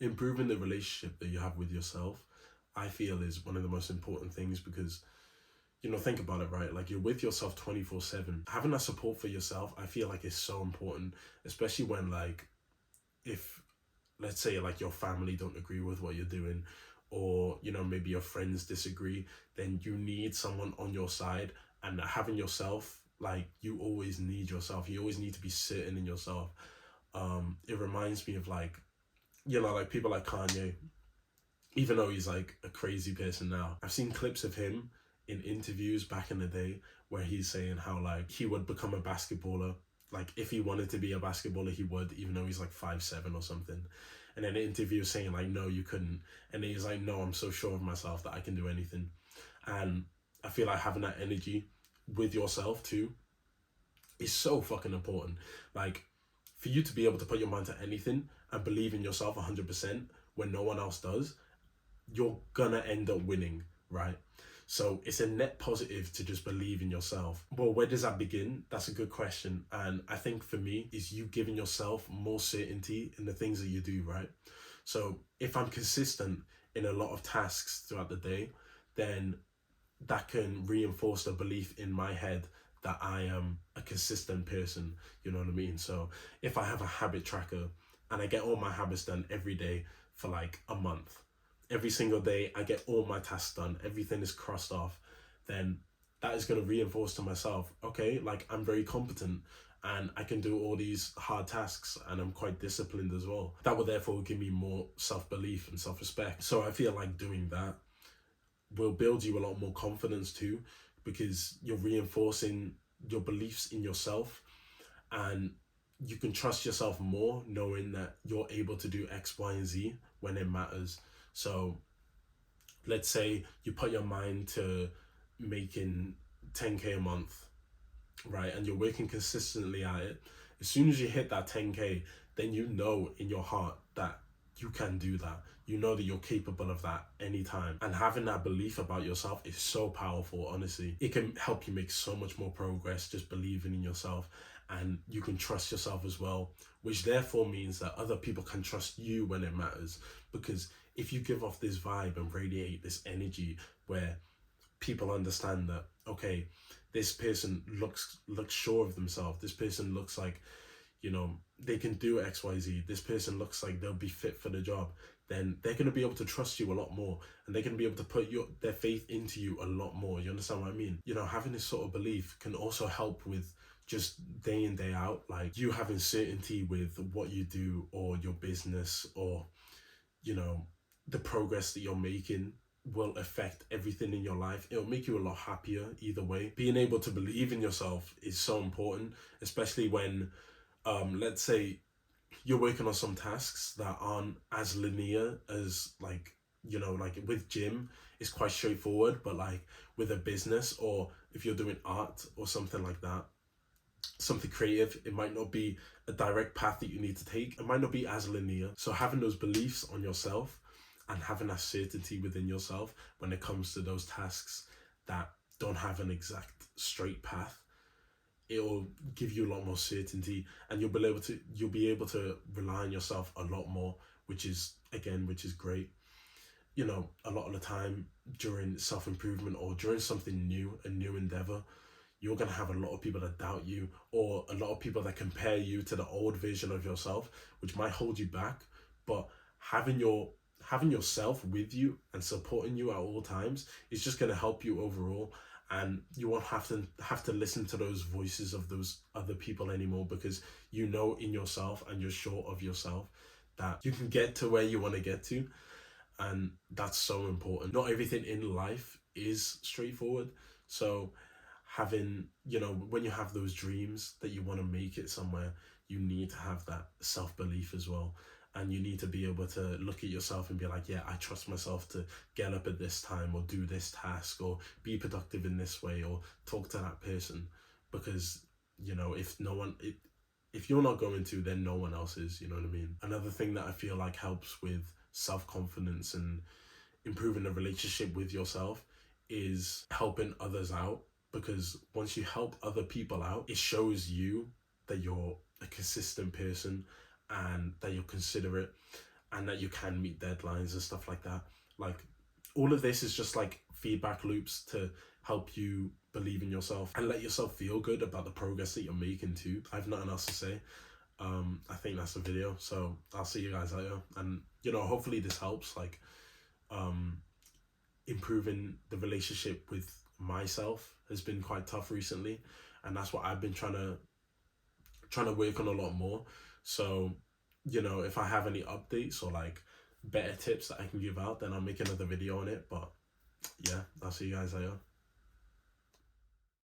improving the relationship that you have with yourself, I feel, is one of the most important things because, think about it, right? Like, you're with yourself 24/7. Having that support for yourself, I feel like is so important, especially when, like, if, let's say, like, your family don't agree with what you're doing, or, maybe your friends disagree, then you need someone on your side. And having yourself, like, you always need yourself. You always need to be certain in yourself. It reminds me of, like, like people like Kanye, even though he's like a crazy person now. I've seen clips of him in interviews back in the day where he's saying how, like, he would become a basketballer. Like, if he wanted to be a basketballer, he would, even though he's like 5'7" or something. And then the interview saying, like, no, you couldn't. And then he's like, no, I'm so sure of myself that I can do anything. And I feel like having that energy with yourself too is so fucking important. Like, for you to be able to put your mind to anything and believe in yourself 100% when no one else does, you're gonna end up winning, right? So it's a net positive to just believe in yourself. Well, where does that begin? That's a good question. And I think for me, is you giving yourself more certainty in the things that you do, right? So if I'm consistent in a lot of tasks throughout the day, then that can reinforce the belief in my head that I am a consistent person, you know what I mean? So if I have a habit tracker and I get all my habits done every day for like a month, every single day I get all my tasks done, everything is crossed off, then that is going to reinforce to myself, okay, like, I'm very competent and I can do all these hard tasks and I'm quite disciplined as well. That will therefore give me more self-belief and self-respect. So I feel like doing that will build you a lot more confidence too, because you're reinforcing your beliefs in yourself, and you can trust yourself more knowing that you're able to do X, Y, and Z when it matters. So let's say you put your mind to making 10K a month, right? And you're working consistently at it. As soon as you hit that 10K, then you know in your heart that you can do that. You know that you're capable of that anytime. And having that belief about yourself is so powerful, honestly. It can help you make so much more progress just believing in yourself. And you can trust yourself as well, which therefore means that other people can trust you when it matters. Because if you give off this vibe and radiate this energy where people understand that, okay, this person looks sure of themselves, this person looks like, they can do XYZ, this person looks like they'll be fit for the job, then they're going to be able to trust you a lot more, and they're going to be able to put their faith into you a lot more. You understand what I mean? Having this sort of belief can also help with just day in, day out, like you having certainty with what you do or your business, or the progress that you're making will affect everything in your life. It'll make you a lot happier either way. Being able to believe in yourself is so important, especially when let's say you're working on some tasks that aren't as linear as, like, like with gym, it's quite straightforward, but like with a business, or if you're doing art or something like that, something creative, it might not be a direct path that you need to take. It might not be as linear. So having those beliefs on yourself and having that certainty within yourself when it comes to those tasks that don't have an exact straight path, it'll give you a lot more certainty, and you'll be able to rely on yourself a lot more, which is great. A lot of the time during self-improvement or during something new, a new endeavor, you're going to have a lot of people that doubt you, or a lot of people that compare you to the old version of yourself, which might hold you back. But having yourself with you and supporting you at all times is just going to help you overall, and you won't have to listen to those voices of those other people anymore, because you know in yourself and you're sure of yourself that you can get to where you want to get to. And that's so important. Not everything in life is straightforward. So having, when you have those dreams that you want to make it somewhere, you need to have that self-belief as well. And you need to be able to look at yourself and be like, yeah, I trust myself to get up at this time, or do this task, or be productive in this way, or talk to that person. Because, if you're not going to, then no one else is, you know what I mean? Another thing that I feel like helps with self-confidence and improving the relationship with yourself is helping others out. Because once you help other people out, it shows you that you're a consistent person and that you're considerate, and that you can meet deadlines and stuff like that. Like, all of this is just like feedback loops to help you believe in yourself and let yourself feel good about the progress that you're making too. I have nothing else to say. I think that's the video. So I'll see you guys later. And, you know, hopefully this helps, like, improving the relationship with myself has been quite tough recently. And that's what I've been trying to work on a lot more. So, you know, if I have any updates or like better tips that I can give out, then I'll make another video on it. But yeah, I'll see you guys later.